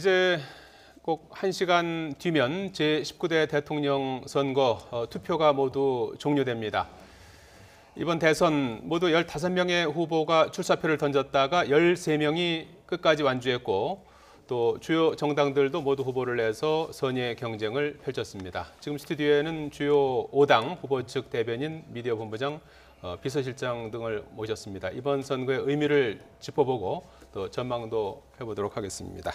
이제 꼭 1시간 뒤면 제19대 대통령 선거 투표가 모두 종료됩니다. 이번 대선 모두 15명의 후보가 출사표를 던졌다가 13명이 끝까지 완주했고 또 주요 정당들도 모두 후보를 내서 선의 경쟁을 펼쳤습니다. 지금 스튜디오에는 주요 5당 후보 측 대변인, 미디어 본부장, 비서실장 등을 모셨습니다. 이번 선거의 의미를 짚어보고 또 전망도 해보도록 하겠습니다.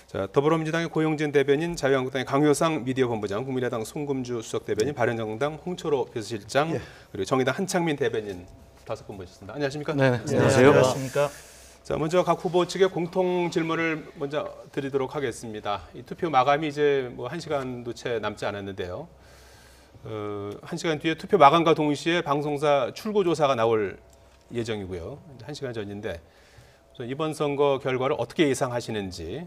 자, 더불어민주당의 고용진 대변인, 자유한국당의 강효상 미디어 본부장, 국민의당 송금주 수석 대변인, 바른정당 홍철호 비서실장, 그리고 정의당 한창민 대변인 5분 모셨습니다. 안녕하십니까? 네, 안녕하세요. 안녕하십니까? 자, 먼저 각 후보 측의 공통 질문을 먼저 드리도록 하겠습니다. 이 투표 마감이 이제 1시간도 채 남지 않았는데요. 1시간 뒤에 투표 마감과 동시에 방송사 출구 조사가 나올 예정이고요. 1시간 전인데 이번 선거 결과를 어떻게 예상하시는지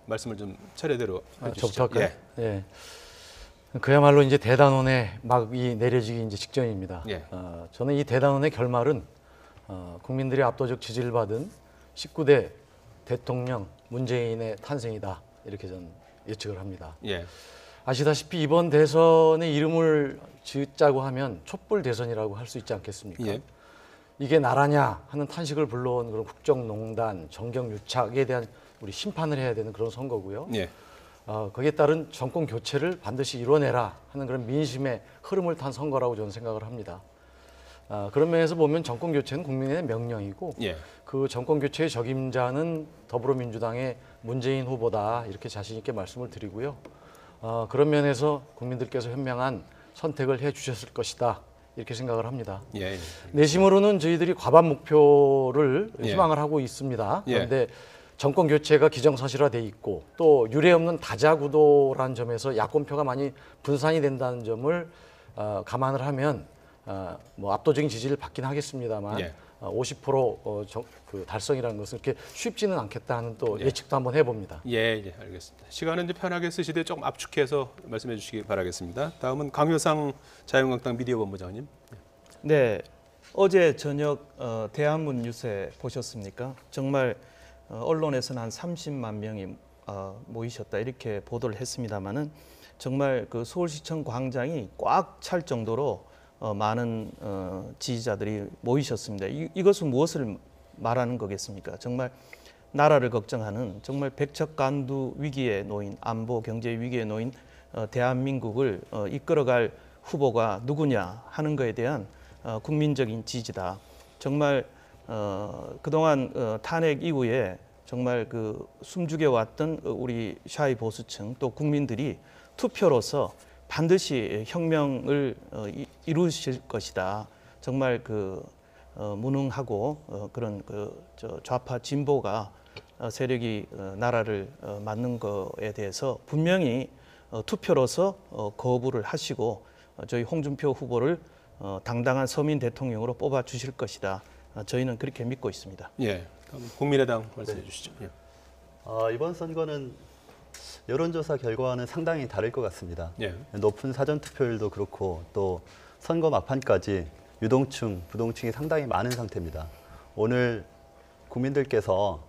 말씀을 좀 차례대로 해주시죠. 저부터 할까요? 예. 그야말로 이제 대단원의 막이 내려지기 이제 직전입니다. 예. 저는 이 대단원의 결말은 국민들의 압도적 지지를 받은 19대 대통령 문재인의 탄생이다, 이렇게 저는 예측을 합니다. 예. 아시다시피 이번 대선의 이름을 짓자고 하면 촛불 대선이라고 할 수 있지 않겠습니까? 예. 이게 나라냐 하는 탄식을 불러온 그런 국정농단, 정경유착에 대한 우리 심판을 해야 되는 그런 선거고요. 예. 거기에 따른 정권 교체를 반드시 이뤄내라 하는 그런 민심의 흐름을 탄 선거라고 저는 생각을 합니다. 그런 면에서 보면 정권 교체는 국민의 명령이고 예. 그 정권 교체의 적임자는 더불어민주당의 문재인 후보다, 이렇게 자신 있게 말씀을 드리고요. 그런 면에서 국민들께서 현명한 선택을 해주셨을 것이다, 이렇게 생각을 합니다. 예. 내심으로는 저희들이 과반 목표를 예. 희망을 하고 있습니다. 예. 그런데 정권 교체가 기정사실화돼 있고 또 유례없는 다자구도라는 점에서 야권표가 많이 분산이 된다는 점을 감안을 하면 압도적인 지지를 받긴 하겠습니다만 예. 50% 달성이라는 것은 그렇게 쉽지는 않겠다 하는 또 예측도 한번 해봅니다. 예, 알겠습니다. 시간은 이제 편하게 쓰시되 조금 압축해서 말씀해 주시기 바라겠습니다. 다음은 강효상 자유한국당 미디어 본부장님. 네, 어제 저녁 대한문 유세 보셨습니까? 정말 언론에서는 한 30만 명이 모이셨다, 이렇게 보도를 했습니다마는 정말 그 서울시청 광장이 꽉 찰 정도로 많은 지지자들이 모이셨습니다. 이것은 무엇을 말하는 거겠습니까? 정말 나라를 걱정하는, 정말 백척간두 위기에 놓인, 안보 경제 위기에 놓인 대한민국을 이끌어갈 후보가 누구냐 하는 것에 대한 국민적인 지지다. 정말 그동안 탄핵 이후에 정말 그 숨죽여 왔던 우리 샤이 보수층 또 국민들이 투표로서 반드시 혁명을 이루실 것이다. 정말 무능하고 그런 좌파 진보가 세력이 나라를 맡는 것에 대해서 분명히 투표로서 거부를 하시고 저희 홍준표 후보를 당당한 서민 대통령으로 뽑아 주실 것이다. 저희는 그렇게 믿고 있습니다. 예. 국민의당 말씀해 주시죠. 예. 이번 선거는 여론조사 결과와는 상당히 다를 것 같습니다. 예. 높은 사전투표율도 그렇고 또 선거 막판까지 유동층, 부동층이 상당히 많은 상태입니다. 오늘 국민들께서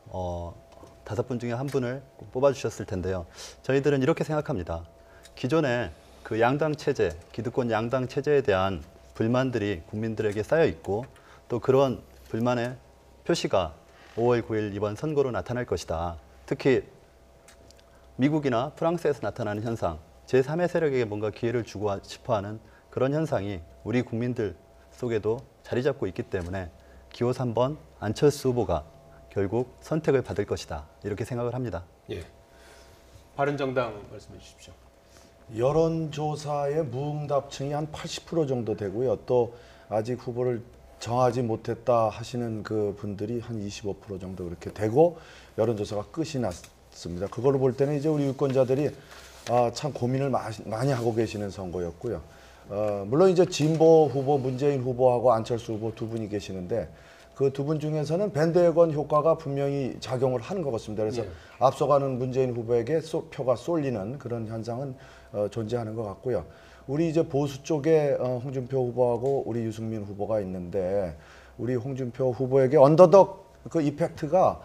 5분 중에 한 분을 뽑아주셨을 텐데요. 저희들은 이렇게 생각합니다. 기존에 그 양당 체제, 기득권 양당 체제에 대한 불만들이 국민들에게 쌓여 있고 또 그런 불만의 표시가 5월 9일 이번 선거로 나타날 것이다. 특히 미국이나 프랑스에서 나타나는 현상, 제3의 세력에게 뭔가 기회를 주고 싶어하는 그런 현상이 우리 국민들 속에도 자리 잡고 있기 때문에 기호 3번 안철수 후보가 결국 선택을 받을 것이다, 이렇게 생각을 합니다. 예. 바른정당 말씀해 주십시오. 여론조사의 무응답층이 한 80% 정도 되고요. 또 아직 후보를 정하지 못했다 하시는 그 분들이 한 25% 정도 그렇게 되고 여론조사가 끝이 났습니다. 그걸로 볼 때는 이제 우리 유권자들이 참 고민을 많이 하고 계시는 선거였고요. 물론 이제 진보 후보 문재인 후보하고 안철수 후보 두 분이 계시는데 그 두 분 중에서는 밴드웨건 효과가 분명히 작용을 하는 것 같습니다. 그래서 앞서가는 문재인 후보에게 표가 쏠리는 그런 현상은 존재하는 것 같고요. 우리 이제 보수 쪽에 홍준표 후보하고 우리 유승민 후보가 있는데 우리 홍준표 후보에게 언더덕 그 이펙트가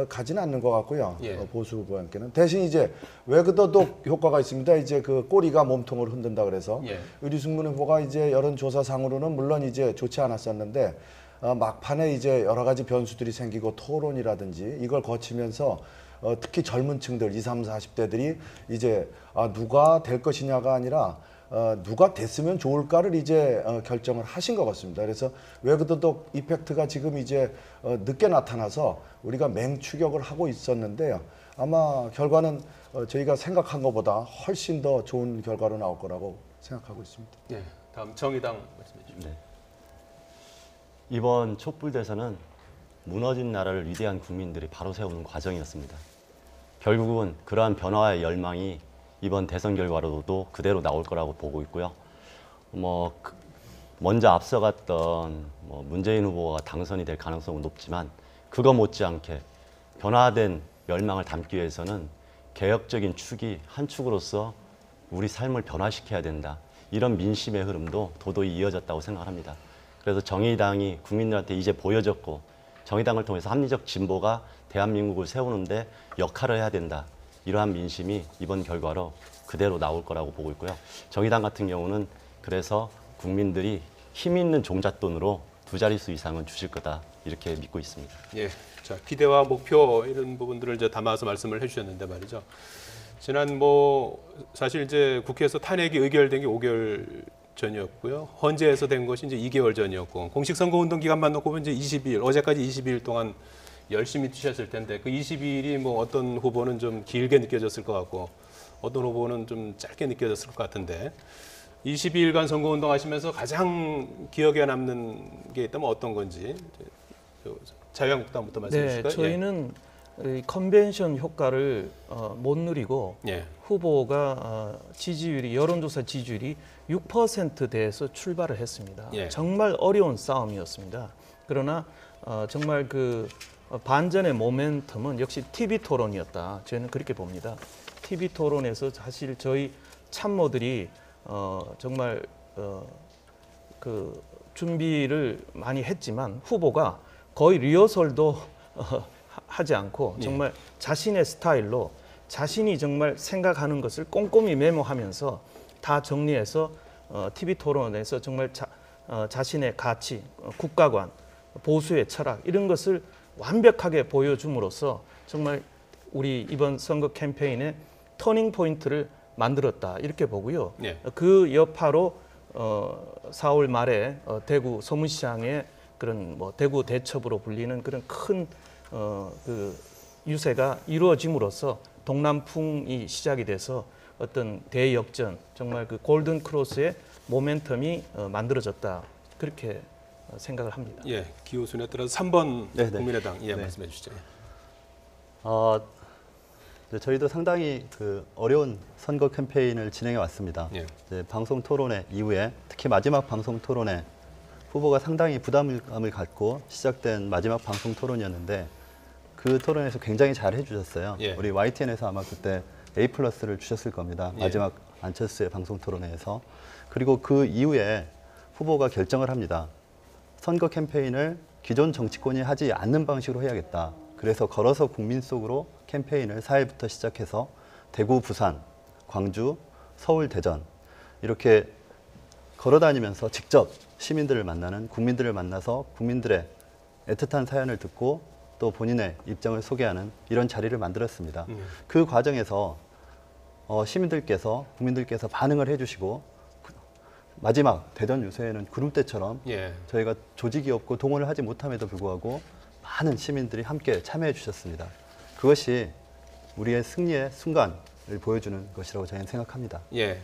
가지는 않는 것 같고요. 예. 보수 후보님께는 대신 이제 외그더독 효과가 있습니다. 이제 그 꼬리가 몸통을 흔든다 그래서 예. 유승민 후보가 이제 여론조사상으로는 물론 이제 좋지 않았었는데 막판에 이제 여러 가지 변수들이 생기고 토론이라든지 이걸 거치면서 특히 젊은 층들 20, 30, 40대들이 이제 누가 될 것이냐가 아니라 누가 됐으면 좋을까를 이제 결정을 하신 것 같습니다. 그래서 외그더독 이펙트가 지금 이제 늦게 나타나서 우리가 맹추격을 하고 있었는데요. 아마 결과는 저희가 생각한 것보다 훨씬 더 좋은 결과로 나올 거라고 생각하고 있습니다. 예. 다음 정의당 말씀해 주십시오. 네. 이번 촛불 대선은 무너진 나라를 위대한 국민들이 바로 세우는 과정이었습니다. 결국은 그러한 변화의 열망이 이번 대선 결과로도 그대로 나올 거라고 보고 있고요. 먼저 앞서갔던 문재인 후보가 당선이 될 가능성은 높지만 그거 못지않게 변화된 열망을 담기 위해서는 개혁적인 축이 한 축으로서 우리 삶을 변화시켜야 된다. 이런 민심의 흐름도 도도히 이어졌다고 생각합니다. 그래서 정의당이 국민들한테 이제 보여줬고 정의당을 통해서 합리적 진보가 대한민국을 세우는데 역할을 해야 된다. 이러한 민심이 이번 결과로 그대로 나올 거라고 보고 있고요. 정의당 같은 경우는 그래서 국민들이 힘 있는 종잣돈으로 두 자릿수 이상은 주실 거다. 이렇게 믿고 있습니다. 예. 자, 기대와 목표 이런 부분들을 이제 담아서 말씀을 해주셨는데 말이죠. 지난 사실 이제 국회에서 탄핵이 의결된 게 5개월 전이었고요. 헌재에서 된 것이 이제 2개월 전이었고 공식 선거 운동 기간만 놓고 보면 이제 22일, 어제까지 22일 동안 열심히 뛰셨을 텐데 그 22일이 어떤 후보는 좀 길게 느껴졌을 것 같고 어떤 후보는 좀 짧게 느껴졌을 것 같은데 22일간 선거 운동 하시면서 가장 기억에 남는 게 있다면 어떤 건지 자유한국당부터 말씀해 네, 주실까요? 저희는 이 컨벤션 효과를 못 누리고 예. 후보가 지지율이 여론조사 지지율이 6%대에서 출발을 했습니다. 예. 정말 어려운 싸움이었습니다. 그러나 정말 그 반전의 모멘텀은 역시 TV 토론이었다. 저는 그렇게 봅니다. TV 토론에서 사실 저희 참모들이 정말 그 준비를 많이 했지만 후보가 거의 리허설도 하지 않고 정말 자신의 스타일로 자신이 정말 생각하는 것을 꼼꼼히 메모하면서 다 정리해서 TV 토론에서 정말 자신의 가치, 국가관, 보수의 철학 이런 것을 완벽하게 보여줌으로써 정말 우리 이번 선거 캠페인의 터닝 포인트를 만들었다 이렇게 보고요. 네. 그 여파로 4월 말에 대구 서문시장의 그런 대구 대첩으로 불리는 그런 큰 그 유세가 이루어짐으로써 동남풍이 시작이 돼서 어떤 대역전 정말 그 골든 크로스의 모멘텀이 만들어졌다 그렇게 생각을 합니다. 예, 기호순에 따라서 3번 네네. 국민의당 네. 말씀해 주시죠. 저희도 상당히 그 어려운 선거 캠페인을 진행해 왔습니다. 예. 이제 방송 토론회 이후에 특히 마지막 방송 토론회 후보가 상당히 부담감을 갖고 시작된 마지막 방송 토론이었는데 그 토론에서 굉장히 잘 해주셨어요. 예. 우리 YTN에서 아마 그때 A+를 주셨을 겁니다. 예. 마지막 안철수의 방송 토론회에서. 그리고 그 이후에 후보가 결정을 합니다. 선거 캠페인을 기존 정치권이 하지 않는 방식으로 해야겠다. 그래서 걸어서 국민 속으로 캠페인을 4일부터 시작해서 대구, 부산, 광주, 서울, 대전 이렇게 걸어다니면서 직접 시민들을 만나는 국민들을 만나서 국민들의 애틋한 사연을 듣고 또 본인의 입장을 소개하는 이런 자리를 만들었습니다. 그 과정에서 시민들께서 국민들께서 반응을 해주시고 마지막 대전 유세에는 구름 때처럼 예. 저희가 조직이 없고 동원을 하지 못함에도 불구하고 많은 시민들이 함께 참여해 주셨습니다. 그것이 우리의 승리의 순간을 보여주는 것이라고 저희는 생각합니다. 예.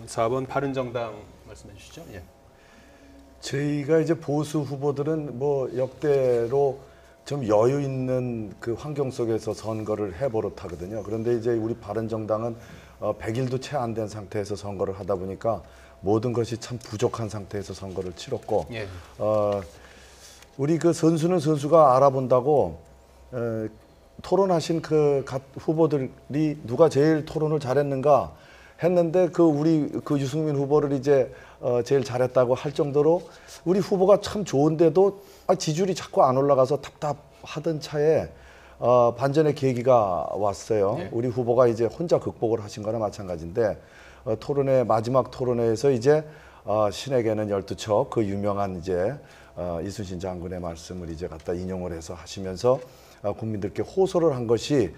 4번 바른정당 말씀해 주시죠. 예. 저희가 이제 보수 후보들은 역대로 좀 여유 있는 그 환경 속에서 선거를 해버릇하거든요. 그런데 이제 우리 바른정당은 100일도 채 안 된 상태에서 선거를 하다 보니까 모든 것이 참 부족한 상태에서 선거를 치렀고 예. 우리 그 선수는 선수가 알아본다고 토론하신 그 후보들이 누가 제일 토론을 잘했는가 했는데 우리 유승민 후보를 이제 제일 잘했다고 할 정도로 우리 후보가 참 좋은데도 지지율이 자꾸 안 올라가서 답답하던 차에 반전의 계기가 왔어요. 네. 우리 후보가 이제 혼자 극복을 하신 거나 마찬가지인데 토론회 마지막 토론회에서 이제 신에게는 12척 그 유명한 이제 이순신 장군의 말씀을 이제 갖다 인용을 해서 하시면서 국민들께 호소를 한 것이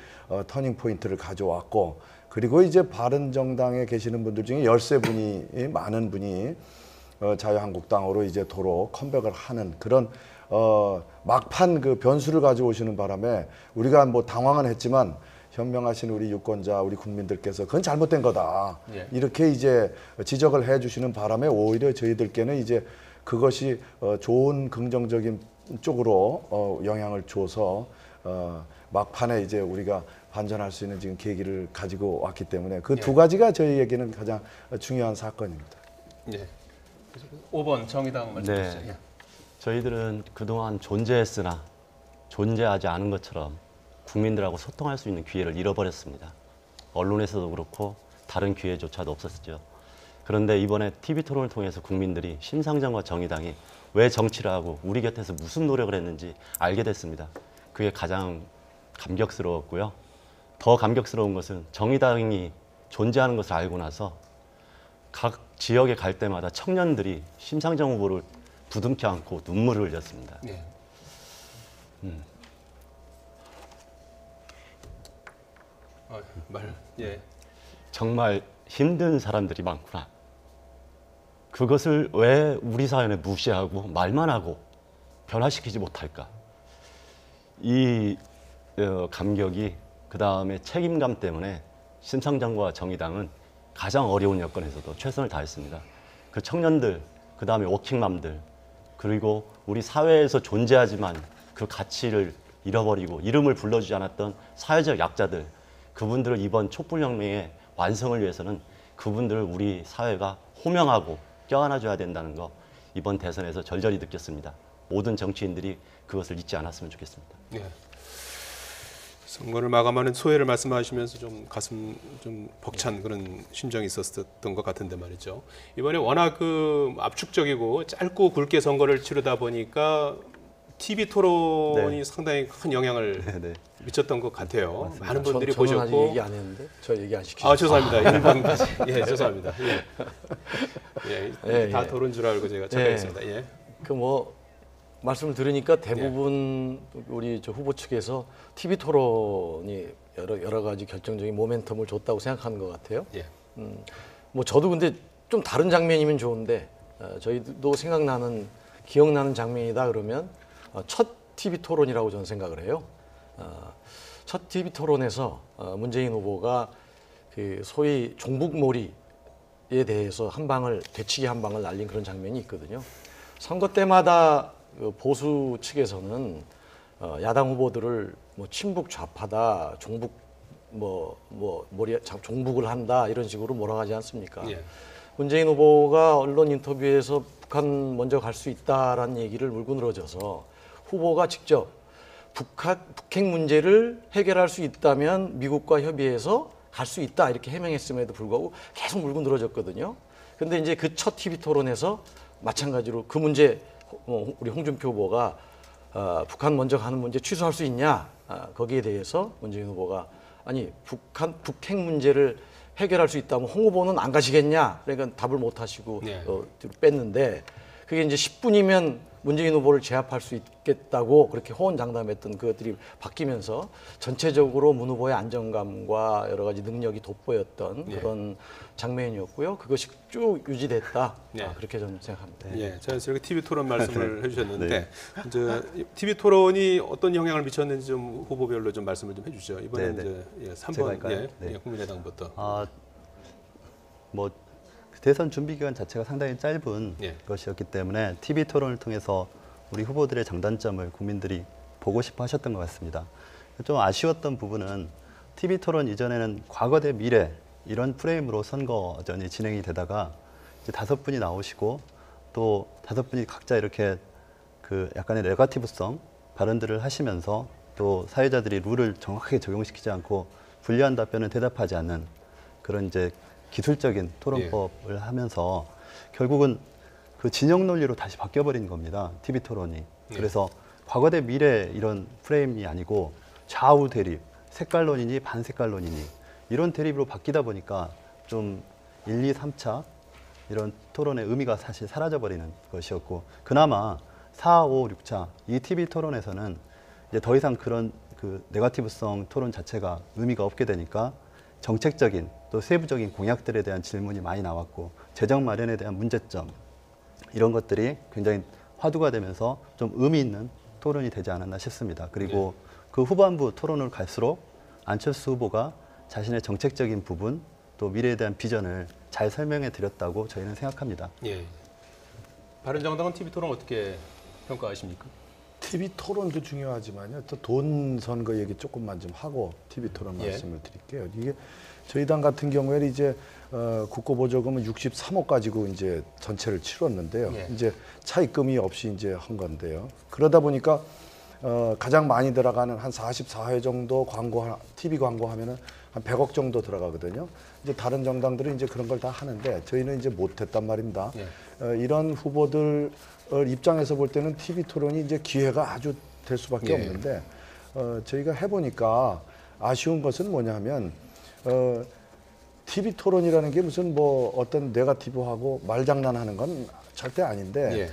터닝 포인트를 가져왔고 그리고 이제 바른정당에 계시는 분들 중에 13분이 많은 분이 자유한국당으로 이제 도로 컴백을 하는 그런 막판 그 변수를 가져오시는 바람에 우리가 뭐 당황은 했지만 현명하신 우리 유권자, 우리 국민들께서 그건 잘못된 거다. 예. 이렇게 이제 지적을 해주시는 바람에 오히려 저희들께는 이제 그것이 좋은 긍정적인 쪽으로 영향을 줘서 막판에 이제 우리가 반전할 수 있는 지금 계기를 가지고 왔기 때문에 그 두 가지가 저희에게는 가장 중요한 사건입니다. 네. 5번 정의당 말씀 네. 주시죠. 예. 저희들은 그동안 존재했으나 존재하지 않은 것처럼 국민들하고 소통할 수 있는 기회를 잃어버렸습니다. 언론에서도 그렇고 다른 기회조차도 없었죠. 그런데 이번에 TV 토론을 통해서 국민들이 심상정과 정의당이 왜 정치를 하고 우리 곁에서 무슨 노력을 했는지 알게 됐습니다. 그게 가장 감격스러웠고요. 더 감격스러운 것은 정의당이 존재하는 것을 알고 나서 각 지역에 갈 때마다 청년들이 심상정 후보를 부둥켜 안고 눈물을 흘렸습니다. 예. 예. 정말 힘든 사람들이 많구나. 그것을 왜 우리 사회는 무시하고 말만 하고 변화시키지 못할까? 이 감격이 그 다음에 책임감 때문에 심상정과 정의당은 가장 어려운 여건에서도 최선을 다했습니다. 그 청년들, 그 다음에 워킹맘들, 그리고 우리 사회에서 존재하지만 그 가치를 잃어버리고 이름을 불러주지 않았던 사회적 약자들, 그분들을 이번 촛불혁명의 완성을 위해서는 그분들을 우리 사회가 호명하고 껴안아줘야 된다는 거 이번 대선에서 절절히 느꼈습니다. 모든 정치인들이 그것을 잊지 않았으면 좋겠습니다. 예. 선거를 마감하는 소회를 말씀하시면서 좀 가슴 좀 벅찬 그런 심정이 있었던 것 같은데 말이죠. 이번에 워낙 그 압축적이고 짧고 굵게 선거를 치르다 보니까 TV 토론이 네. 상당히 큰 영향을 네, 네. 미쳤던 것 같아요. 많은 저는 분들이 아직 보셨고. 얘기 안 했는데 저 얘기 안 시키죠. 아 죄송합니다. 1번까지. 예, 죄송합니다. 예. 예, 다 예. 토론 줄 알고 제가 착각했습니다. 예. 그 뭐 말씀을 들으니까 대부분 우리 저 후보 측에서 TV 토론이 여러 가지 결정적인 모멘텀을 줬다고 생각하는 것 같아요. 예. 뭐 저도 근데 좀 다른 장면이면 좋은데 저희도 생각나는 기억나는 장면이다 그러면 첫 TV 토론이라고 저는 생각을 해요. 첫 TV 토론에서 문재인 후보가 그 소위 종북몰이에 대해서 되치기 한 방을 날린 그런 장면이 있거든요. 선거 때마다 그 보수 측에서는 야당 후보들을 뭐 친북 좌파다, 종북 종북을 한다 이런 식으로 몰아가지 않습니까? 예. 문재인 후보가 언론 인터뷰에서 북한 먼저 갈 수 있다라는 얘기를 물고 늘어져서 후보가 직접 북핵 문제를 해결할 수 있다면 미국과 협의해서 갈 수 있다 이렇게 해명했음에도 불구하고 계속 물고 늘어졌거든요. 근데 이제 그 첫 TV 토론에서 마찬가지로 그 문제 우리 홍준표 후보가 북한 먼저 가는 문제 취소할 수 있냐 거기에 대해서 문재인 후보가 아니 북핵 문제를 해결할 수 있다면 홍 후보는 안 가시겠냐 그러니까 답을 못 하시고 네. 뒤로 뺐는데 그게 이제 10분이면 문재인 후보를 제압할 수 있겠다고 그렇게 호언장담했던 그것들이 바뀌면서 전체적으로 문 후보의 안정감과 여러 가지 능력이 돋보였던 네. 그런 장면이었고요. 그것이 쭉 유지됐다. 네. 그렇게 저는 생각합니다. 예, 자연스럽게 TV 토론 말씀을 해주셨는데 네. 이제 TV 토론이 어떤 영향을 미쳤는지 좀 후보별로 좀 말씀을 좀 해주죠. 이번엔 네, 네. 이제 예, 제가 3번 할까요? 예, 네. 예, 국민의당부터. 뭐 대선 준비 기간 자체가 상당히 짧은 예. 것이었기 때문에 TV 토론을 통해서 우리 후보들의 장단점을 국민들이 보고 싶어 하셨던 것 같습니다. 좀 아쉬웠던 부분은 TV 토론 이전에는 과거 대 미래 이런 프레임으로 선거전이 진행이 되다가 이제 5분이 나오시고 또 5분이 각자 이렇게 그 약간의 네거티브성 발언들을 하시면서 또 사회자들이 룰을 정확하게 적용시키지 않고 불리한 답변을 대답하지 않는 그런 이제 기술적인 토론법을 하면서 결국은 그 진영 논리로 다시 바뀌어버린 겁니다. TV 토론이. 그래서 과거 대 미래 이런 프레임이 아니고 좌우 대립, 색깔론이니 반색깔론이니 이런 대립으로 바뀌다 보니까 좀 1, 2, 3차 이런 토론의 의미가 사실 사라져버리는 것이었고, 그나마 4, 5, 6차 이 TV 토론에서는 이제 더 이상 그런 그 네거티브성 토론 자체가 의미가 없게 되니까 정책적인 또 세부적인 공약들에 대한 질문이 많이 나왔고, 재정 마련에 대한 문제점 이런 것들이 굉장히 화두가 되면서 좀 의미 있는 토론이 되지 않았나 싶습니다. 그리고 그 후반부 토론을 갈수록 안철수 후보가 자신의 정책적인 부분 또 미래에 대한 비전을 잘 설명해 드렸다고 저희는 생각합니다. 예. 바른정당은 TV 토론 어떻게 평가하십니까? TV 토론도 중요하지만요. 또 돈 선거 얘기 조금만 좀 하고 TV 토론 예. 말씀을 드릴게요. 이게 저희 당 같은 경우에는 이제 국고보조금은 63억 가지고 이제 전체를 치렀는데요. 예. 이제 차입금이 없이 이제 한 건데요. 그러다 보니까 가장 많이 들어가는 한 44회 정도 TV 광고하면은 한 100억 정도 들어가거든요. 이제 다른 정당들은 이제 그런 걸 다 하는데 저희는 이제 못했단 말입니다. 예. 이런 후보들 입장에서 볼 때는 TV 토론이 이제 기회가 아주 될 수밖에 예. 없는데 저희가 해보니까 아쉬운 것은 뭐냐면 TV 토론이라는 게 무슨 뭐 어떤 네거티브하고 말장난하는 건 절대 아닌데 예.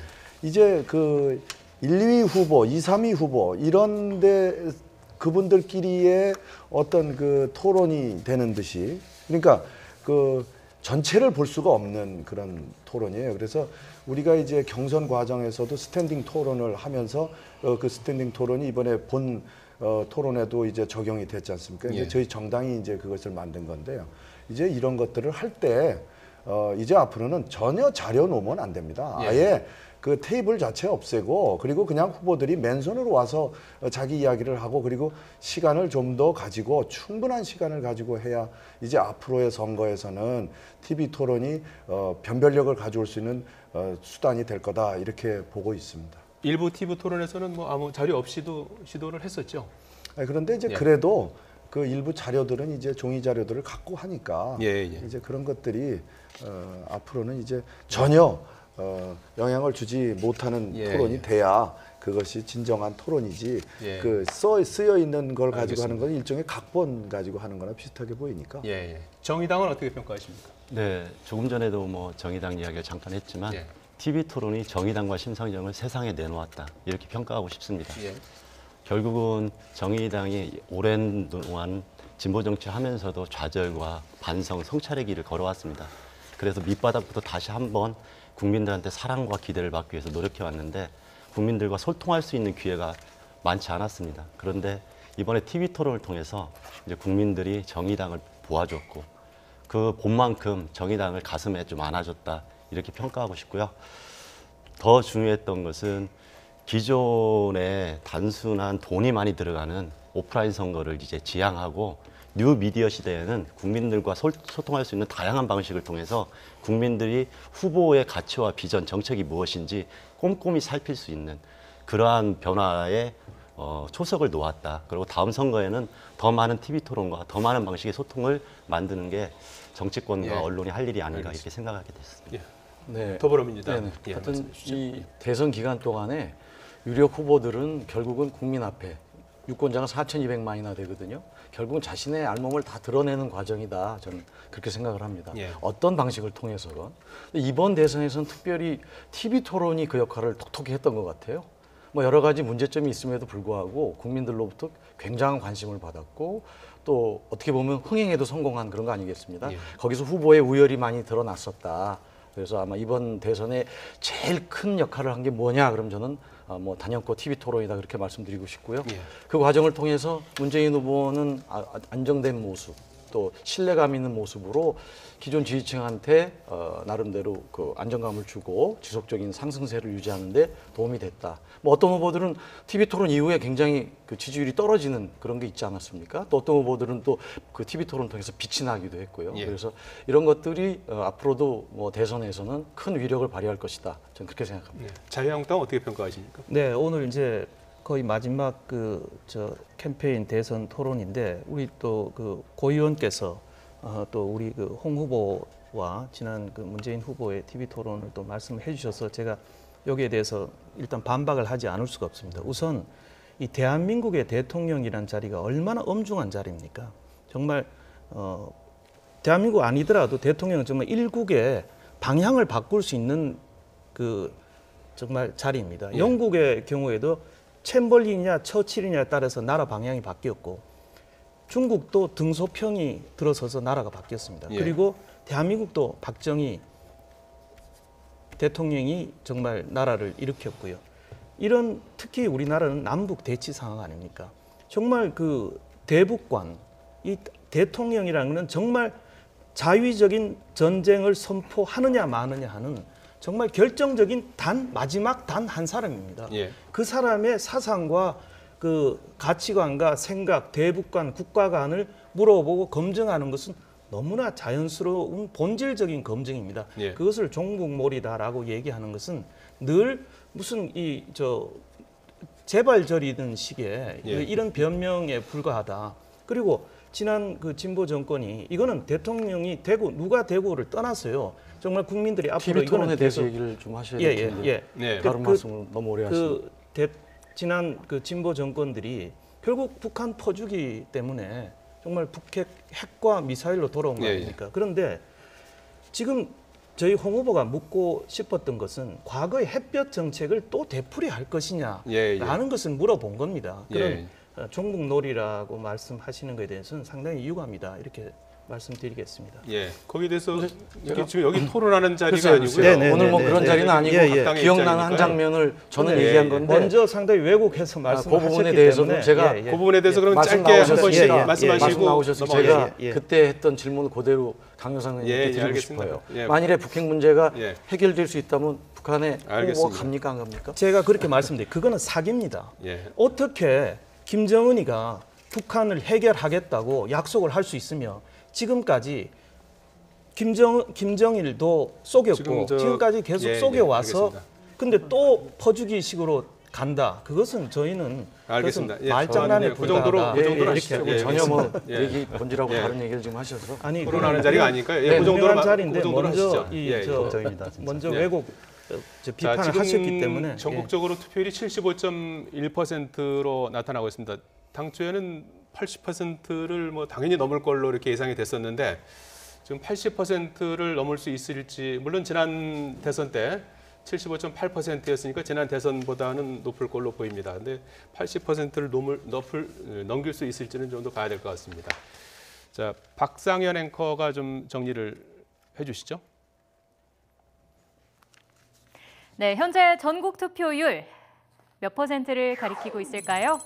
이제 그 1, 2위 후보, 2, 3위 후보 이런데 그분들끼리의 어떤 그 토론이 되는 듯이, 그러니까 그 전체를 볼 수가 없는 그런 토론이에요. 그래서 우리가 이제 경선 과정에서도 스탠딩 토론을 하면서 그 스탠딩 토론이 이번에 본 토론에도 이제 적용이 됐지 않습니까? 예. 이제 저희 정당이 이제 그것을 만든 건데요. 이제 이런 것들을 할 때 이제 앞으로는 전혀 자료 놓으면 안 됩니다. 예. 아예 그 테이블 자체 없애고, 그리고 그냥 후보들이 맨손으로 와서 자기 이야기를 하고, 그리고 시간을 좀 더 가지고 충분한 시간을 가지고 해야 이제 앞으로의 선거에서는 TV 토론이 변별력을 가져올 수 있는 수단이 될 거다, 이렇게 보고 있습니다. 일부 TV 토론에서는 뭐 아무 자료 없이도 시도를 했었죠. 그런데 이제 예. 그래도 그 일부 자료들은 이제 종이 자료들을 갖고 하니까 예, 예. 이제 그런 것들이 앞으로는 이제 전혀 영향을 주지 못하는 예, 토론이 예. 돼야 그것이 진정한 토론이지. 예. 그 쓰여 있는 걸 가지고 알겠습니다. 하는 건 일종의 각본 가지고 하는 거나 비슷하게 보이니까. 예, 예. 정의당은 어떻게 평가하십니까? 네, 조금 전에도 뭐 정의당 이야기를 잠깐 했지만 예. TV 토론이 정의당과 심상정을 세상에 내놓았다 이렇게 평가하고 싶습니다. 예. 결국은 정의당이 오랜 동안 진보 정치하면서도 좌절과 반성, 성찰의 길을 걸어왔습니다. 그래서 밑바닥부터 다시 한번 국민들한테 사랑과 기대를 받기 위해서 노력해 왔는데 국민들과 소통할 수 있는 기회가 많지 않았습니다. 그런데 이번에 TV 토론을 통해서 이제 국민들이 정의당을 보아줬고 그 본만큼 정의당을 가슴에 좀 안아줬다 이렇게 평가하고 싶고요. 더 중요했던 것은 기존에 단순한 돈이 많이 들어가는 오프라인 선거를 이제 지향하고 뉴 미디어 시대에는 국민들과 소통할 수 있는 다양한 방식을 통해서 국민들이 후보의 가치와 비전, 정책이 무엇인지 꼼꼼히 살필 수 있는 그러한 변화에 초석을 놓았다. 그리고 다음 선거에는 더 많은 TV 토론과 더 많은 방식의 소통을 만드는 게 정치권과 예. 언론이 할 일이 아닌가 알겠습니다. 이렇게 생각하게 됐습니다. 예. 네. 더불어민주당. 네네. 예, 하여튼 말씀해 주시죠. 이 대선 기간 동안에 유력 후보들은 결국은 국민 앞에 유권자가 4,200만이나 되거든요. 결국은 자신의 알몸을 다 드러내는 과정이다. 저는 그렇게 생각을 합니다. 예. 어떤 방식을 통해서건. 이번 대선에서는 특별히 TV 토론이 그 역할을 톡톡히 했던 것 같아요. 뭐 여러 가지 문제점이 있음에도 불구하고 국민들로부터 굉장한 관심을 받았고 또 어떻게 보면 흥행에도 성공한 그런 거 아니겠습니까? 예. 거기서 후보의 우열이 많이 드러났었다. 그래서 아마 이번 대선에 제일 큰 역할을 한 게 뭐냐 그럼 저는 뭐 단연코 TV 토론이다 그렇게 말씀드리고 싶고요. 예. 그 과정을 통해서 문재인 후보는 안정된 모습 또 신뢰감 있는 모습으로 기존 지지층한테 나름대로 그 안정감을 주고 지속적인 상승세를 유지하는 데 도움이 됐다. 뭐 어떤 후보들은 TV 토론 이후에 굉장히 그 지지율이 떨어지는 그런 게 있지 않았습니까? 또 어떤 후보들은 또 그 TV 토론 통해서 빛이 나기도 했고요. 예. 그래서 이런 것들이 앞으로도 뭐 대선에서는 큰 위력을 발휘할 것이다. 저는 그렇게 생각합니다. 네. 자유한국당 어떻게 평가하십니까? 네, 오늘 이제 거의 마지막 저 캠페인 대선 토론인데 우리 또 그 고위원께서 또 우리 그 홍 후보와 지난 그 문재인 후보의 TV 토론을 또 말씀을 해주셔서 제가 여기에 대해서 일단 반박을 하지 않을 수가 없습니다. 우선 이 대한민국의 대통령이라는 자리가 얼마나 엄중한 자리입니까? 정말 대한민국 아니더라도 대통령은 정말 일국의 방향을 바꿀 수 있는 그 정말 자리입니다. 예. 영국의 경우에도 챔벌린이냐 처칠이냐에 따라서 나라 방향이 바뀌었고 중국도 등소평이 들어서서 나라가 바뀌었습니다. 예. 그리고 대한민국도 박정희 대통령이 정말 나라를 일으켰고요. 이런 특히 우리나라는 남북 대치 상황 아닙니까? 정말 그 대북관 이 대통령이라는 것은 정말 자위적인 전쟁을 선포하느냐 마느냐 하는 정말 결정적인 마지막 단 한 사람입니다. 예. 그 사람의 사상과 그 가치관과 생각, 대북관, 국가관을 물어보고 검증하는 것은 너무나 자연스러운 본질적인 검증입니다. 예. 그것을 종북몰이다라고 얘기하는 것은 늘 무슨 재발절이던 식의 예. 이런 변명에 불과하다. 그리고 지난 그 진보 정권이 이거는 대통령이 되고 누가 되고를 떠났어요. 정말 국민들이 앞으로 TV 토론에 이거는 대해서 계속 얘기를 좀 하셔야 예, 될 텐데 예. 네. 다른 말씀을 너무 오래 하시고 지난 그 진보 정권들이 결국 북한 퍼주기 때문에 정말 북핵 핵과 미사일로 돌아온 거 예, 아닙니까? 그런데 지금 저희 홍 후보가 묻고 싶었던 것은 과거의 햇볕 정책을 또 되풀이할 것이냐라는 예, 예. 것을 물어본 겁니다. 그런 예. 종북놀이라고 말씀하시는 것에 대해서는 상당히 유감이다 이렇게 말씀드리겠습니다. 예, 거기에 대해서 제가- 지금 여기 토론하는 자리가 글쎄요, 아니고요. 글쎄요. 네, 네, 오늘 뭐 네, 그런 네, 자리는 네. 아니고 예, 예. 당의 기억나는 입장이니까요. 한 장면을 저는 네, 얘기한 예. 건데 먼저 상당히 왜곡해서 그 말씀하셨기 부분에 대해서도 때문에 제가 예, 예. 그 부분에 대해서 그럼 말씀 짧게 한 나오셨으니까 번씩 예, 예. 말씀하시고 말씀 나오셔서 넘어가겠습니다. 제가 예. 그때 했던 질문을 그대로 강효상 예, 의원님께 예, 드리고 알겠습니다. 싶어요. 예. 만일에 북핵 문제가 예. 해결될 수 있다면 북한에 후보가 알겠습니다. 갑니까 안 갑니까? 제가 그렇게 말씀드려요. 그거는 사기입니다. 예. 어떻게 김정은이가 북한을 해결하겠다고 약속을 할 수 있으며 지금까지 김정일도 지금 속였고 저- 지금까지 계속 예, 예, 속여와서 알겠습니다. 근데 또 퍼주기 식으로 간다. 그것은 저희는 알겠습니다. 그것은 예, 말장난에 그 정도로 불과하다. 그 정도로 예, 하시죠. 이렇게 예, 전혀 뭐 예. 얘기 본질하고 예. 다른 얘기를 지금 하셔서 아니 토론하는 자리가 아니니까 예, 네, 그 정도로 분명한 자리인데 그 정도로 먼저 하시죠. 이 예, 저 걱정입니다, 진짜. 먼저 예. 왜곡 자, 비판을 지금 하셨기 때문에 전국적으로 투표율이 75.1%로 나타나고 있습니다. 당초에는 80%를 뭐 당연히 넘을 걸로 이렇게 예상이 됐었는데 지금 80%를 넘을 수 있을지 물론 지난 대선 때 75.8%였으니까 지난 대선보다는 높을 걸로 보입니다. 근데 80%를 넘길 수 있을지는 좀 더 봐야 될 것 같습니다. 자, 박상현 앵커가 좀 정리를 해주시죠. 네, 현재 전국 투표율 몇 퍼센트를 가리키고 있을까요?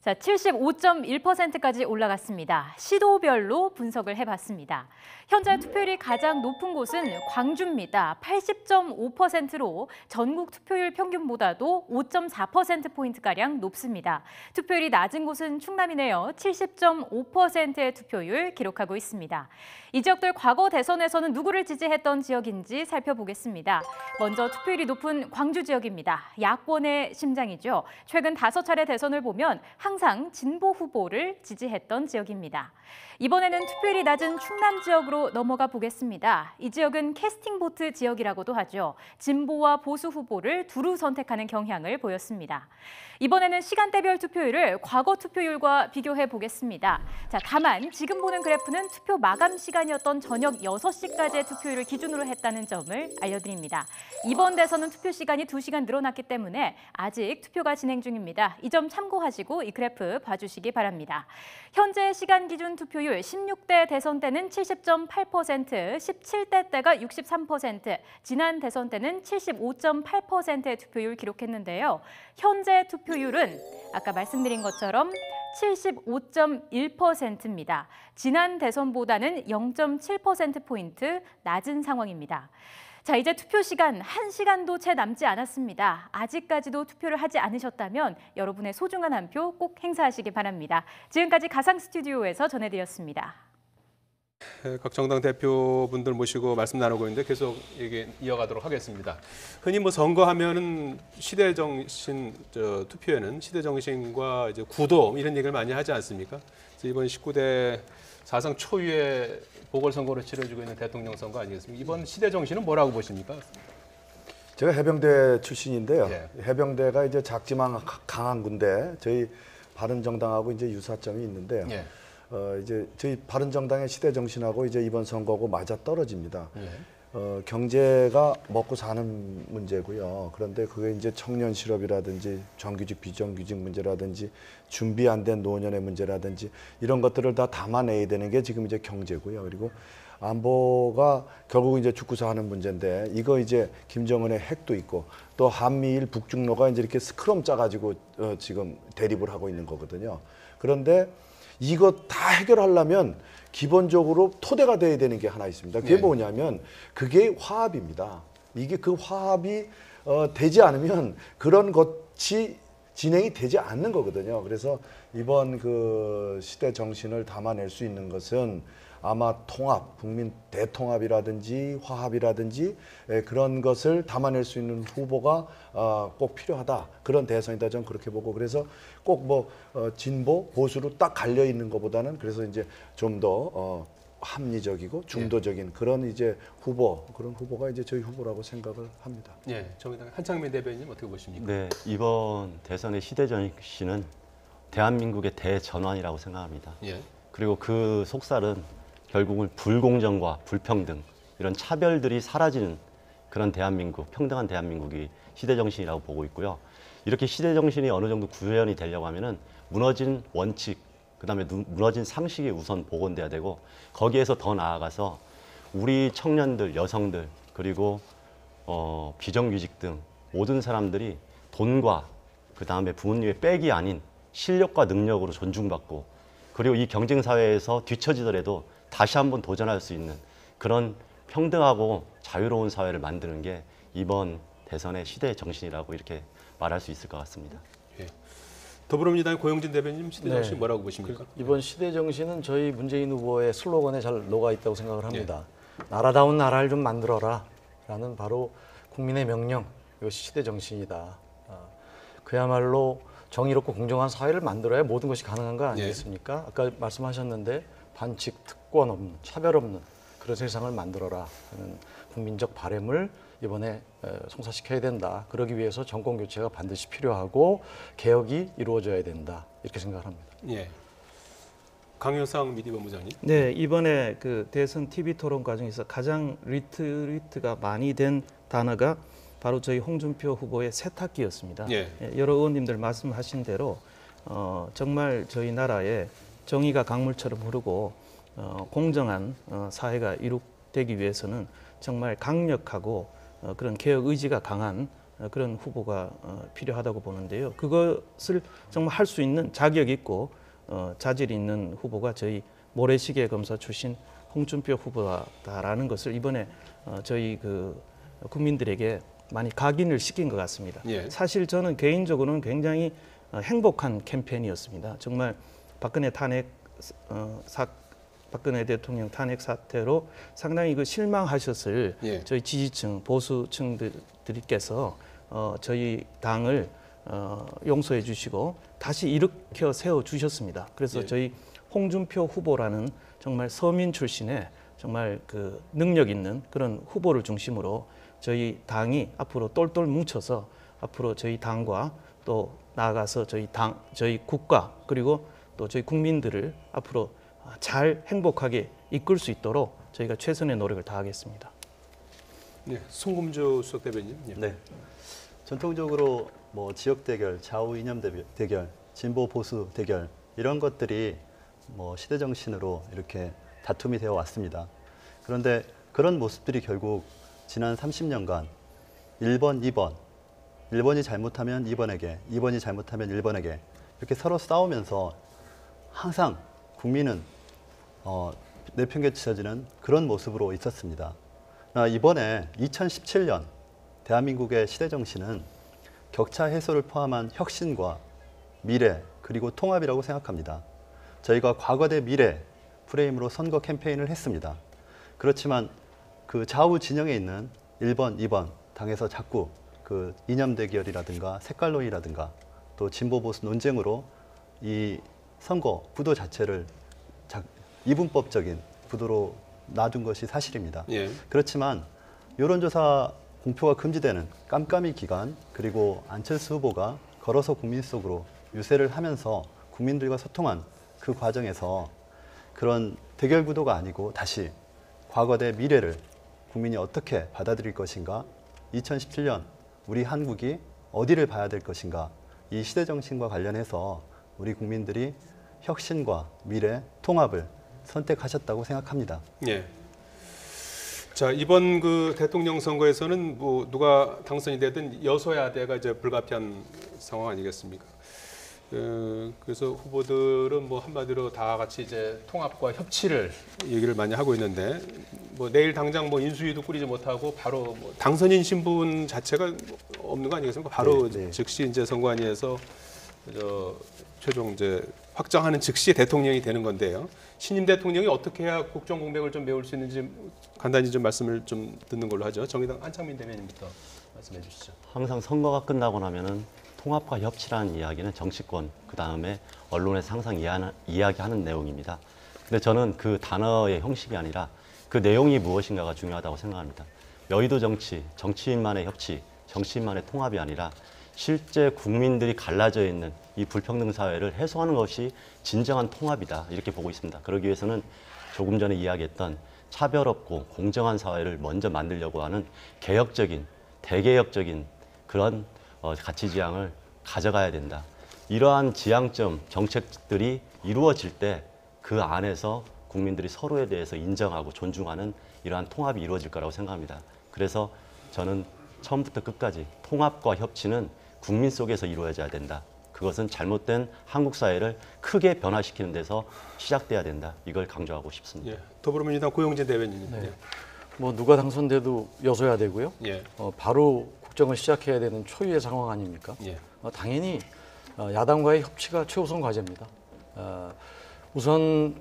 자, 75.1%까지 올라갔습니다. 시도별로 분석을 해봤습니다. 현재 투표율이 가장 높은 곳은 광주입니다. 80.5%로 전국 투표율 평균보다도 5.4%포인트가량 높습니다. 투표율이 낮은 곳은 충남이네요. 70.5%의 투표율 기록하고 있습니다. 이 지역들 과거 대선에서는 누구를 지지했던 지역인지 살펴보겠습니다. 먼저 투표율이 높은 광주 지역입니다. 야권의 심장이죠. 최근 5차례 대선을 보면 항상 진보 후보를 지지했던 지역입니다. 이번에는 투표율이 낮은 충남 지역으로 넘어가 보겠습니다. 이 지역은 캐스팅 보트 지역이라고도 하죠. 진보와 보수 후보를 두루 선택하는 경향을 보였습니다. 이번에는 시간대별 투표율을 과거 투표율과 비교해 보겠습니다. 자, 다만 지금 보는 그래프는 투표 마감 시간이었던 저녁 6시까지의 투표율을 기준으로 했다는 점을 알려드립니다. 이번 대선은 투표 시간이 2시간 늘어났기 때문에 아직 투표가 진행 중입니다. 이 점 참고하시고 이 그래프 봐주시기 바랍니다. 현재 시간 기준 투표율 16대 대선 때는 70.8%, 17대 때가 63%, 지난 대선 때는 75.8%의 투표율 기록했는데요. 현재 투표율은 아까 말씀드린 것처럼 75.1%입니다. 지난 대선보다는 0.7%포인트 낮은 상황입니다. 자, 이제 투표 시간 1시간도 채 남지 않았습니다. 아직까지도 투표를 하지 않으셨다면 여러분의 소중한 한 표 꼭 행사하시기 바랍니다. 지금까지 가상 스튜디오에서 전해드렸습니다. 각 정당 대표분들 모시고 말씀 나누고 있는데 계속 얘기 이어가도록 하겠습니다. 흔히 뭐 선거하면은 시대 정신, 투표에는 시대 정신과 이제 구도 이런 얘기를 많이 하지 않습니까? 이번 19대 사상 초유의 보궐선거로 치러지고 있는 대통령 선거 아니겠습니까? 이번 시대 정신은 뭐라고 보십니까? 제가 해병대 출신인데요. 예. 해병대가 이제 작지만 강한 군대, 저희 바른정당하고 이제 유사점이 있는데요. 예. 이제 저희 바른정당의 시대 정신하고 이제 이번 선거하고 맞아 떨어집니다. 예. 경제가 먹고 사는 문제고요. 그런데 그게 이제 청년 실업이라든지 정규직 비정규직 문제라든지 준비 안 된 노년의 문제라든지 이런 것들을 다 담아내야 되는 게 지금 이제 경제고요. 그리고 안보가 결국 이제 죽고사 하는 문제인데 이거 이제 김정은의 핵도 있고 또 한미일 북중로가 이제 이렇게 스크럼 짜가지고 지금 대립을 하고 있는 거거든요. 그런데 이거 다 해결하려면 기본적으로 토대가 돼야 되는 게 하나 있습니다. 그게 네. 뭐냐면 그게 화합입니다. 이게 그 화합이 되지 않으면 그런 것이 진행이 되지 않는 거거든요. 그래서 이번 그 시대 정신을 담아낼 수 있는 것은 아마 통합, 국민 대통합이라든지 화합이라든지 그런 것을 담아낼 수 있는 후보가 꼭 필요하다. 그런 대선이다. 저는 그렇게 보고 그래서 꼭 뭐 진보, 보수로 딱 갈려 있는 것보다는 그래서 이제 좀 더 합리적이고 중도적인 그런 이제 그런 후보가 이제 저희 후보라고 생각을 합니다. 예, 정의당 한창민 대변인님 어떻게 보십니까? 네, 이번 대선의 시대 정신은 대한민국의 대전환이라고 생각합니다. 예. 그리고 그 속살은 결국은 불공정과 불평등 이런 차별들이 사라지는 그런 대한민국, 평등한 대한민국이 시대 정신이라고 보고 있고요. 이렇게 시대 정신이 어느 정도 구현이 되려고 하면은 무너진 원칙, 그다음에 무너진 상식이 우선 복원돼야 되고 거기에서 더 나아가서 우리 청년들, 여성들 그리고 비정규직 등 모든 사람들이 돈과 그다음에 부모님의 빽이 아닌 실력과 능력으로 존중받고 그리고 이 경쟁 사회에서 뒤처지더라도 다시 한번 도전할 수 있는 그런 평등하고 자유로운 사회를 만드는 게 이번 대선의 시대 정신이라고 이렇게 말할 수 있을 것 같습니다. 예. 더불어민주당의 고영진 대변인님 시대 정신 네. 뭐라고 보십니까? 이번 시대 정신은 저희 문재인 후보의 슬로건에 잘 녹아 있다고 생각을 합니다. 나라다운 나라를 좀 만들어라 라는 바로 국민의 명령, 이것이 시대 정신이다. 그야말로 정의롭고 공정한 사회를 만들어야 모든 것이 가능한 거 아니겠습니까? 아까 말씀하셨는데 반칙, 특권 없는, 차별 없는 그런 세상을 만들어라 하는 국민적 바람을 이번에 성사시켜야 된다. 그러기 위해서 정권 교체가 반드시 필요하고 개혁이 이루어져야 된다. 이렇게 생각합니다. 예. 강효상 미디어본부장님. 네, 이번에 그 대선 TV 토론 과정에서 가장 리트가 많이 된 단어가 바로 저희 홍준표 후보의 세탁기였습니다. 예. 여러 의원님들 말씀하신 대로 정말 저희 나라에 정의가 강물처럼 흐르고 공정한 사회가 이룩되기 위해서는 정말 강력하고 그런 개혁 의지가 강한 그런 후보가 필요하다고 보는데요. 그것을 정말 할 수 있는 자격 있고 자질 있는 후보가 저희 모래시계 검사 출신 홍준표 후보다라는 것을 이번에 저희 그 국민들에게 많이 각인을 시킨 것 같습니다. 예. 사실 저는 개인적으로는 굉장히 행복한 캠페인이었습니다. 정말 박근혜 박근혜 대통령 탄핵 사태로 상당히 그 실망하셨을 예. 저희 지지층 보수층들께서 저희 당을 용서해 주시고 다시 일으켜 세워 주셨습니다. 그래서 예. 저희 홍준표 후보라는 정말 서민 출신의 정말 그 능력 있는 그런 후보를 중심으로 저희 당이 앞으로 똘똘 뭉쳐서 앞으로 저희 당과 또 나아가서 저희 국가 그리고 또 저희 국민들을 앞으로 잘 행복하게 이끌 수 있도록 저희가 최선의 노력을 다하겠습니다. 네, 송금주 수석 대변인. 예. 네. 전통적으로 뭐 지역 대결, 좌우 이념 대결, 진보 보수 대결 이런 것들이 뭐 시대 정신으로 이렇게 다툼이 되어 왔습니다. 그런데 그런 모습들이 결국 지난 30년간 1번, 2번, 1번이 잘못하면 2번에게, 2번이 잘못하면 1번에게 이렇게 서로 싸우면서 항상 국민은 내팽개쳐지는 그런 모습으로 있었습니다. 이번에 2017년 대한민국의 시대 정신은 격차 해소를 포함한 혁신과 미래 그리고 통합이라고 생각합니다. 저희가 과거 대 미래 프레임으로 선거 캠페인을 했습니다. 그렇지만 그 좌우 진영에 있는 1번, 2번 당에서 자꾸 그 이념 대결이라든가 색깔론이라든가 또 진보 보수 논쟁으로 이 선거 구도 자체를 이분법적인 구도로 놔둔 것이 사실입니다. 예. 그렇지만 여론조사 공표가 금지되는 깜깜이 기간, 그리고 안철수 후보가 걸어서 국민 속으로 유세를 하면서 국민들과 소통한 그 과정에서 그런 대결 구도가 아니고 다시 과거 대 미래를 국민이 어떻게 받아들일 것인가, 2017년 우리 한국이 어디를 봐야 될 것인가, 이 시대 정신과 관련해서 우리 국민들이 혁신과 미래, 통합을 선택하셨다고 생각합니다. 예. 자, 이번 그 대통령 선거에서는 뭐 누가 당선이 되든 여소야대가 이제 불가피한 상황 아니겠습니까? 그래서 후보들은 뭐 한마디로 다 같이 이제 통합과 협치를 얘기를 많이 하고 있는데, 뭐 내일 당장 뭐 인수위도 꾸리지 못하고 바로 뭐 당선인 신분 자체가 없는 거 아니겠습니까? 바로 네, 네. 즉시 이제 선관위에서 최종 이제 확정하는 즉시 대통령이 되는 건데요. 신임 대통령이 어떻게 해야 국정 공백을 좀 메울 수 있는지 간단히 좀 말씀을 좀 듣는 걸로 하죠. 정의당 안창민 대변인부터 말씀해 주시죠. 항상 선거가 끝나고 나면은 통합과 협치라는 이야기는 정치권, 그 다음에 언론에서 항상 이야기하는 내용입니다. 근데 저는 그 단어의 형식이 아니라 그 내용이 무엇인가가 중요하다고 생각합니다. 여의도 정치, 정치인만의 협치, 정치인만의 통합이 아니라 실제 국민들이 갈라져 있는 이 불평등 사회를 해소하는 것이 진정한 통합이다, 이렇게 보고 있습니다. 그러기 위해서는 조금 전에 이야기했던 차별 없고 공정한 사회를 먼저 만들려고 하는 개혁적인, 대개혁적인 그런 가치 지향을 가져가야 된다. 이러한 지향점, 정책들이 이루어질 때 그 안에서 국민들이 서로에 대해서 인정하고 존중하는 이러한 통합이 이루어질 거라고 생각합니다. 그래서 저는 처음부터 끝까지 통합과 협치는 국민 속에서 이루어져야 된다. 그것은 잘못된 한국 사회를 크게 변화시키는 데서 시작돼야 된다. 이걸 강조하고 싶습니다. 예. 더불어민주당 고용진 대변인님. 네. 뭐 누가 당선돼도 여소야 되고요. 예. 바로 국정을 시작해야 되는 초유의 상황 아닙니까? 예. 당연히 야당과의 협치가 최우선 과제입니다. 우선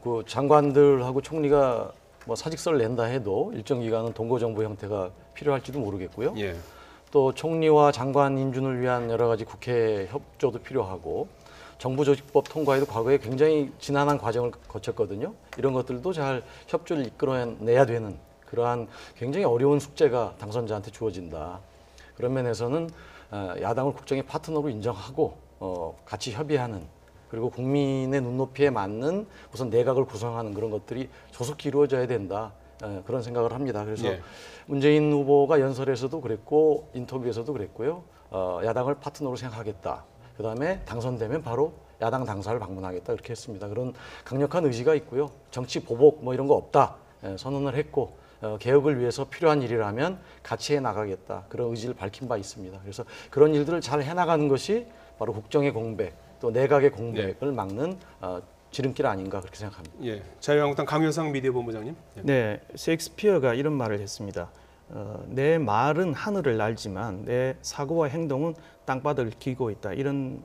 그 장관들하고 총리가 뭐 사직서를 낸다 해도 일정 기간은 동거정부 형태가 필요할지도 모르겠고요. 예. 또 총리와 장관 인준을 위한 여러 가지 국회 협조도 필요하고, 정부조직법 통과에도 과거에 굉장히 지난한 과정을 거쳤거든요. 이런 것들도 잘 협조를 이끌어내야 되는 그러한 굉장히 어려운 숙제가 당선자한테 주어진다. 그런 면에서는 야당을 국정의 파트너로 인정하고 같이 협의하는, 그리고 국민의 눈높이에 맞는 우선 내각을 구성하는 그런 것들이 조속히 이루어져야 된다. 그런 생각을 합니다. 그래서 예. 문재인 후보가 연설에서도 그랬고 인터뷰에서도 그랬고요. 야당을 파트너로 생각하겠다. 그다음에 당선되면 바로 야당 당사를 방문하겠다, 이렇게 했습니다. 그런 강력한 의지가 있고요. 정치 보복 뭐 이런 거 없다 선언을 했고, 개혁을 위해서 필요한 일이라면 같이 해나가겠다, 그런 의지를 밝힌 바 있습니다. 그래서 그런 일들을 잘 해나가는 것이 바로 국정의 공백, 또 내각의 공백을 막는 지름길 아닌가, 그렇게 생각합니다. 예. 자유한국당 강효상 미디어 본부장님. 예. 네, 셰익스피어가 이런 말을 했습니다. 내 말은 하늘을 날지만 내 사고와 행동은 땅바닥을 기고 있다, 이런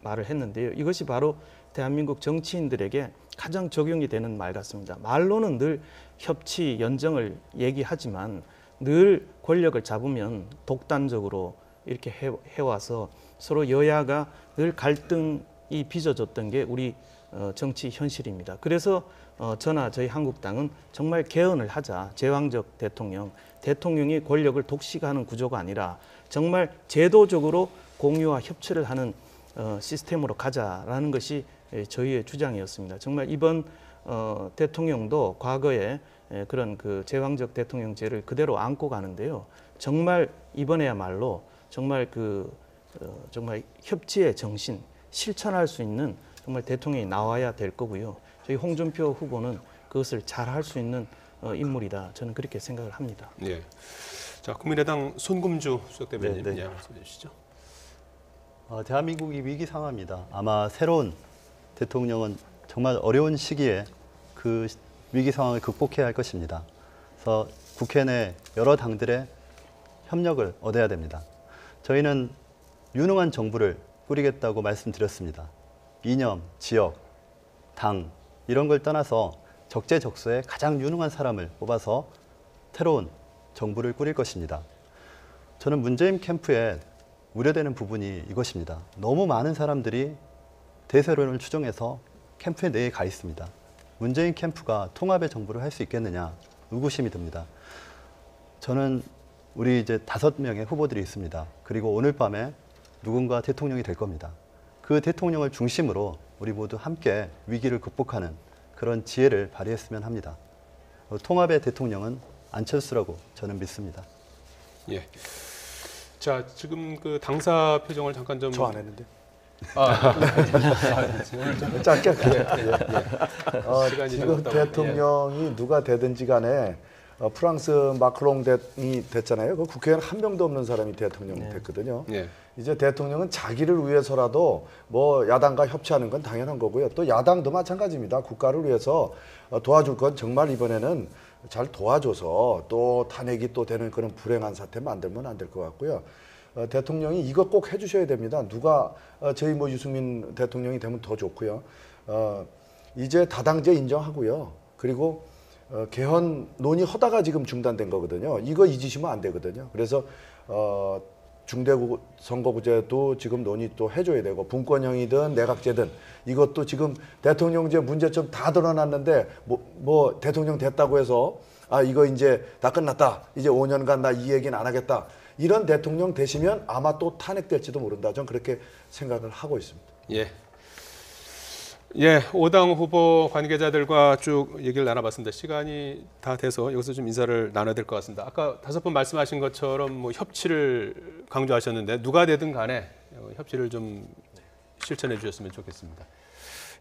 말을 했는데요. 이것이 바로 대한민국 정치인들에게 가장 적용이 되는 말 같습니다. 말로는 늘 협치, 연정을 얘기하지만 늘 권력을 잡으면 독단적으로 이렇게 해와서 서로 여야가 늘 갈등이 빚어졌던 게 우리 정치 현실입니다. 그래서 저나 저희 한국당은 정말 개헌을 하자. 제왕적 대통령이 권력을 독식하는 구조가 아니라 정말 제도적으로 공유와 협치를 하는 시스템으로 가자라는 것이 저희의 주장이었습니다. 정말 이번 대통령도 과거에 그런 그 제왕적 대통령제를 그대로 안고 가는데요. 정말 이번에야말로 정말 정말 협치의 정신 실천할 수 있는 정말 대통령이 나와야 될 거고요. 저희 홍준표 후보는 그것을 잘 할 수 있는 인물이다, 저는 그렇게 생각을 합니다. 예. 자, 국민의당 손금주 수석 대변인, 네, 네. 예, 말씀해 주시죠. 대한민국이 위기 상황입니다. 아마 새로운 대통령은 정말 어려운 시기에 그 위기 상황을 극복해야 할 것입니다. 그래서 국회 내 여러 당들의 협력을 얻어야 됩니다. 저희는 유능한 정부를 꾸리겠다고 말씀드렸습니다. 이념, 지역, 당 이런 걸 떠나서 적재적소에 가장 유능한 사람을 뽑아서 새로운 정부를 꾸릴 것입니다. 저는 문재인 캠프에 우려되는 부분이 이것입니다. 너무 많은 사람들이 대세론을 추종해서 캠프 내에 가 있습니다. 문재인 캠프가 통합의 정부를 할 수 있겠느냐 의구심이 듭니다. 저는 우리 이제 5명의 후보들이 있습니다. 그리고 오늘 밤에 누군가 대통령이 될 겁니다. 그 대통령을 중심으로 우리 모두 함께 위기를 극복하는 그런 지혜를 발휘했으면 합니다. 통합의 대통령은 안철수라고 저는 믿습니다. 예. 자, 지금 그 당사 표정을 잠깐 좀. 저 안 했는데. 오늘 좀 짧게 할게요. 시간이 좀 지금 없다고. 대통령이 누가 되든지 간에 프랑스 마크롱이 됐잖아요. 그 국회의원 한 명도 없는 사람이 대통령이 됐거든요. 예. 이제 대통령은 자기를 위해서라도 뭐 야당과 협치하는 건 당연한 거고요. 또 야당도 마찬가지입니다. 국가를 위해서 도와줄 건 정말 이번에는 잘 도와줘서 또 탄핵이 또 되는 그런 불행한 사태 만들면 안 될 것 같고요. 대통령이 이거 꼭 해주셔야 됩니다. 누가 저희 뭐 유승민 대통령이 되면 더 좋고요. 이제 다당제 인정하고요. 그리고 개헌 논의하다가 지금 중단된 거거든요. 이거 잊으시면 안 되거든요. 그래서 중대선거구제도 지금 논의 또 해줘야 되고 분권형이든 내각제든 이것도 지금 대통령제 문제점 다 드러났는데 뭐 대통령 됐다고 해서 아 이거 이제 다 끝났다. 이제 5년간 나 이 얘기는 안 하겠다. 이런 대통령 되시면 아마 또 탄핵될지도 모른다. 저는 그렇게 생각을 하고 있습니다. 예. 예, 5당 후보 관계자들과 쭉 얘기를 나눠봤습니다. 시간이 다 돼서 여기서 좀 인사를 나눠야 될 것 같습니다. 아까 5분 말씀하신 것처럼 뭐 협치를 강조하셨는데 누가 되든 간에 협치를 좀 실천해 주셨으면 좋겠습니다.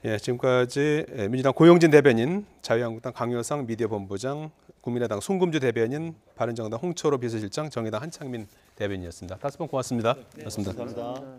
예, 지금까지 민주당 고용진 대변인, 자유한국당 강효상 미디어 본부장, 국민의당 송금주 대변인, 바른정당 홍철호 비서실장, 정의당 한창민 대변인이었습니다. 5분 고맙습니다. 고맙습니다. 감사합니다.